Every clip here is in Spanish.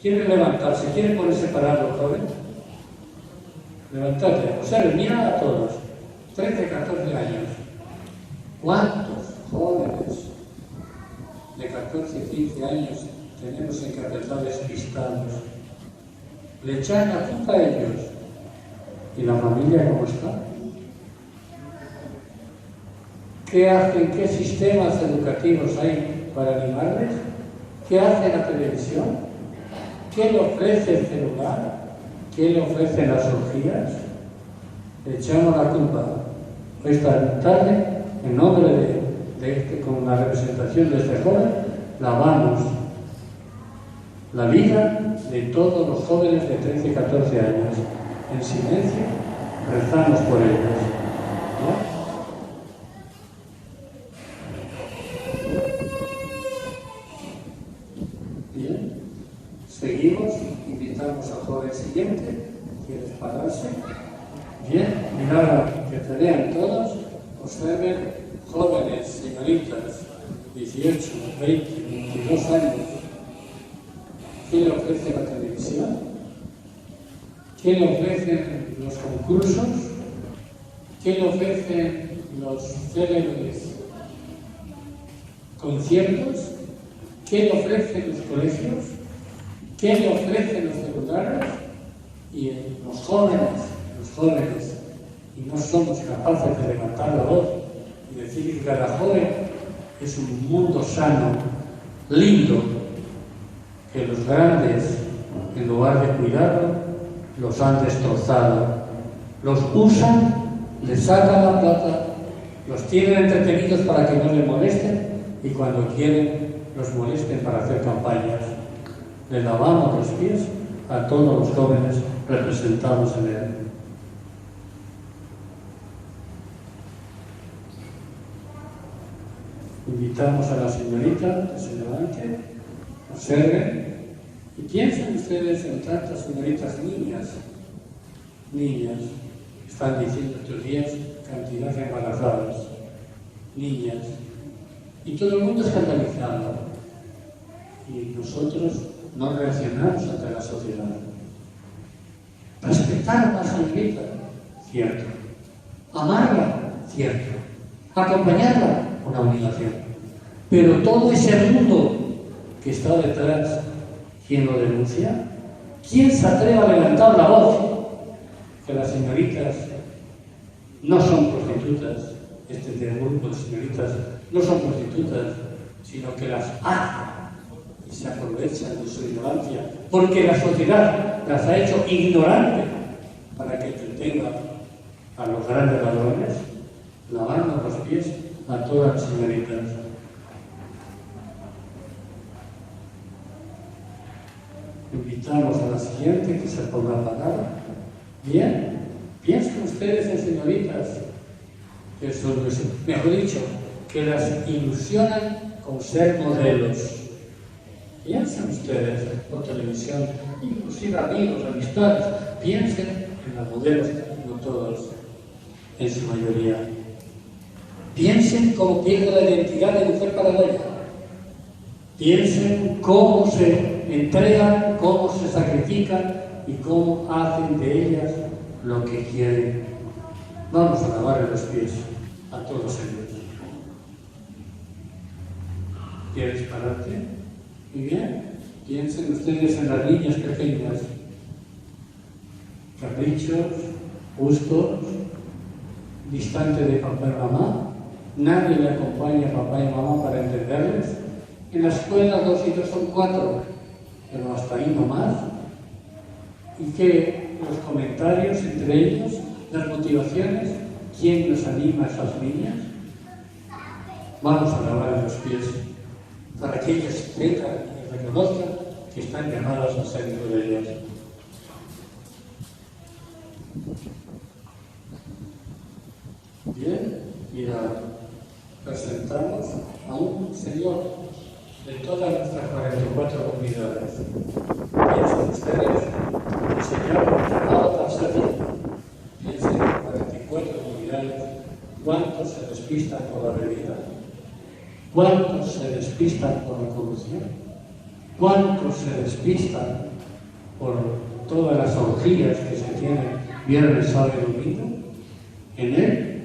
¿Quieren levantarse? ¿Quieren ponerse parados, joven? Levantate. O sea, mira a todos. 13, 14 años. ¿Cuántos jóvenes de 14, 15 años tenemos en Catedral despistados? Le echan la culpa a ellos. ¿Y la familia cómo está? ¿Qué hacen? ¿Qué sistemas educativos hay para animarles? ¿Qué hace la televisión? ¿Qué le ofrece el celular? ¿Qué le ofrecen las orgías? Le echamos la culpa. Esta tarde, en nombre con la representación de este joven, lavamos la vida de todos los jóvenes de 13 y 14 años. En silencio, rezamos por ellos. ¿No? Bien, seguimos, invitamos al joven siguiente. ¿Quieres pararse? Bien, mirad que te vean todos, observen jóvenes, señoritas, 18, 20, 22 años. ¿Qué le ofrece la televisión? ¿Qué le ofrecen los concursos? ¿Qué le ofrecen los célebres conciertos? ¿Qué le ofrecen los colegios? ¿Qué le ofrecen los celulares? Y los jóvenes, y no somos capaces de levantar la voz y decir que cada joven es un mundo sano, lindo, que los grandes, en lugar de cuidarlo, los han destrozado. Los usan, les sacan la plata, los tienen entretenidos para que no les molesten y cuando quieren los molesten para hacer campañas. Le lavamos los pies a todos los jóvenes representados en él. Invitamos a la señorita que se levante, observen y piensen ustedes en tantas señoritas niñas, están diciendo estos días cantidad de embarazadas, niñas, y todo el mundo escandalizado. Y nosotros no reaccionamos ante la sociedad. Respetar a la señorita, cierto. Amarla, cierto. Acompañarla, una obligación. Pero todo ese mundo que está detrás, ¿quién lo denuncia? ¿Quién se atreve a levantar la voz? Que las señoritas no son prostitutas, este grupo de señoritas no son prostitutas, sino que las hacen y se aprovechan de su ignorancia, porque la sociedad las ha hecho ignorantes para que entretengan a los grandes ladrones, lavando los pies a todas las señoritas. Invitamos a la siguiente que se ponga parada. Bien, piensen ustedes en señoritas, que son, mejor dicho, que las ilusionan con ser modelos. Piensen ustedes por televisión, inclusive amigos, amistades, piensen en los modelos, no todos, en su mayoría. Piensen cómo pierde la identidad de mujer paraguaya. Piensen cómo se entregan, cómo se sacrifican y cómo hacen de ellas lo que quieren. Vamos a lavarle los pies a todos ellos. ¿Quieres pararte? Muy bien. Piensen ustedes en las niñas pequeñas. Caprichos, gustos, distante de papá y mamá. Nadie le acompaña a papá y mamá para entenderles. En la escuela 2 y 2 son 4, pero hasta ahí no más. Y que los comentarios entre ellos, las motivaciones, ¿quién nos anima a esas niñas? Vamos a lavar los pies para que ellas vengan y reconozcan que están llamadas a ser uno de ellas. Bien, mira, presentamos a un señor de todas nuestras 44 comunidades. Piensen ustedes, el señor Alta Sabina. Piensen en 44 comunidades, ¿cuántos se despistan por la bebida? ¿Cuántos se despistan por la corrupción? ¿Cuántos se despistan por todas las orgías que se tienen viernes, sábado y domingo, en él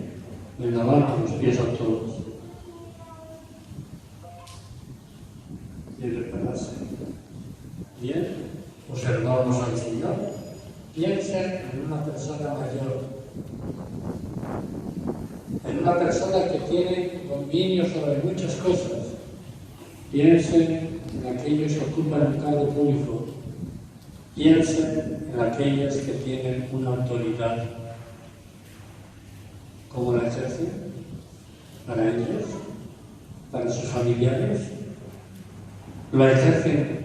le lavamos los pies a todos. Y repararse. Bien, observamos al Señor. Piensa en una persona mayor, en una persona que tiene dominio sobre muchas cosas. Piensen en aquellos que ocupan un cargo público. Piensen en aquellos que tienen una autoridad. ¿Cómo la ejercen? Para ellos, para sus familiares. La ejercen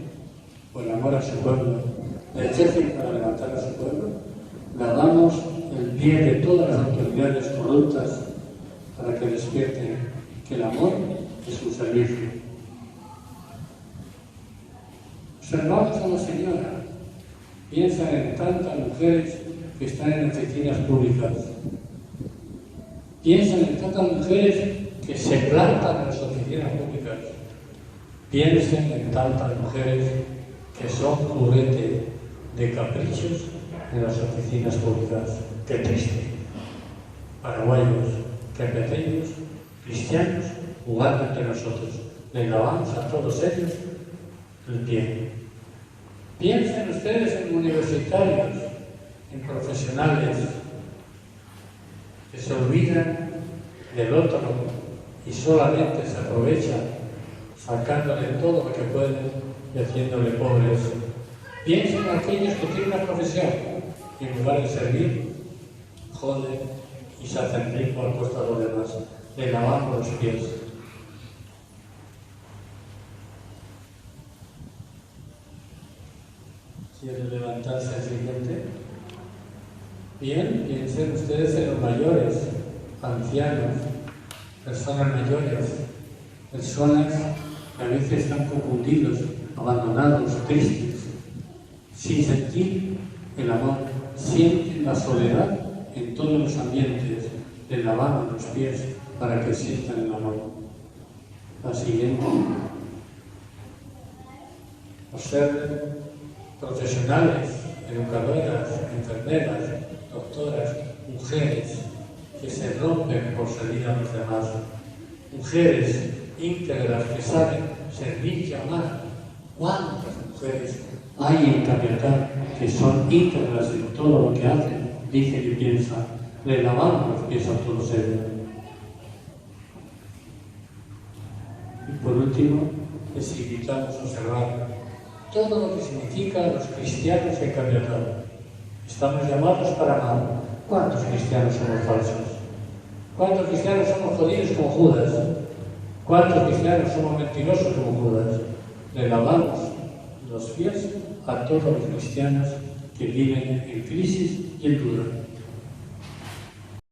por amor a su pueblo. La ejercen para levantar a su pueblo. Lavamos el pie de todas las autoridades corruptas para que despierten que el amor es un servicio. Observamos a la señora. Piensa en tantas mujeres que están en oficinas públicas. Piensa en tantas mujeres que se plantan en las oficinas públicas. Piensen en tantas mujeres que son juguete de caprichos en las oficinas públicas. Qué triste. Paraguayos, quepeteños, cristianos, jugando entre nosotros. Les lavamos a todos ellos el pie. Piensen ustedes en universitarios, en profesionales que se olvidan del otro y solamente se aprovechan sacándole todo lo que pueden y haciéndole pobres. Piensen en aquellos que tienen una profesión y en lugar de servir, joden y se hacen rico al costa de los demás. Le lavamos los pies. ¿Quiere levantarse el siguiente? Bien, piensen ustedes en los mayores, ancianos, personas mayores, personas que a veces están confundidos, abandonados, tristes, sin sentir el amor, sienten la soledad en todos los ambientes, le lavamos los pies para que sientan el amor. La siguiente. Observen profesionales, educadoras, enfermeras, doctoras, mujeres que se rompen por servir a los demás, mujeres íntegras que saben servir y amar. ¿Cuántas mujeres hay en Capiatá que son íntegras en todo lo que hacen, dicen y piensan? Le lavamos los pies a todos ellos. Y por último, les invitamos a observar todo lo que significa los cristianos en Capiatá. Estamos llamados para amar. ¿Cuántos cristianos somos falsos? ¿Cuántos cristianos somos jodidos como Judas? ¿Cuántos cristianos somos mentirosos como Judas? Le lavamos los pies a todos los cristianos que viven en crisis y en duda.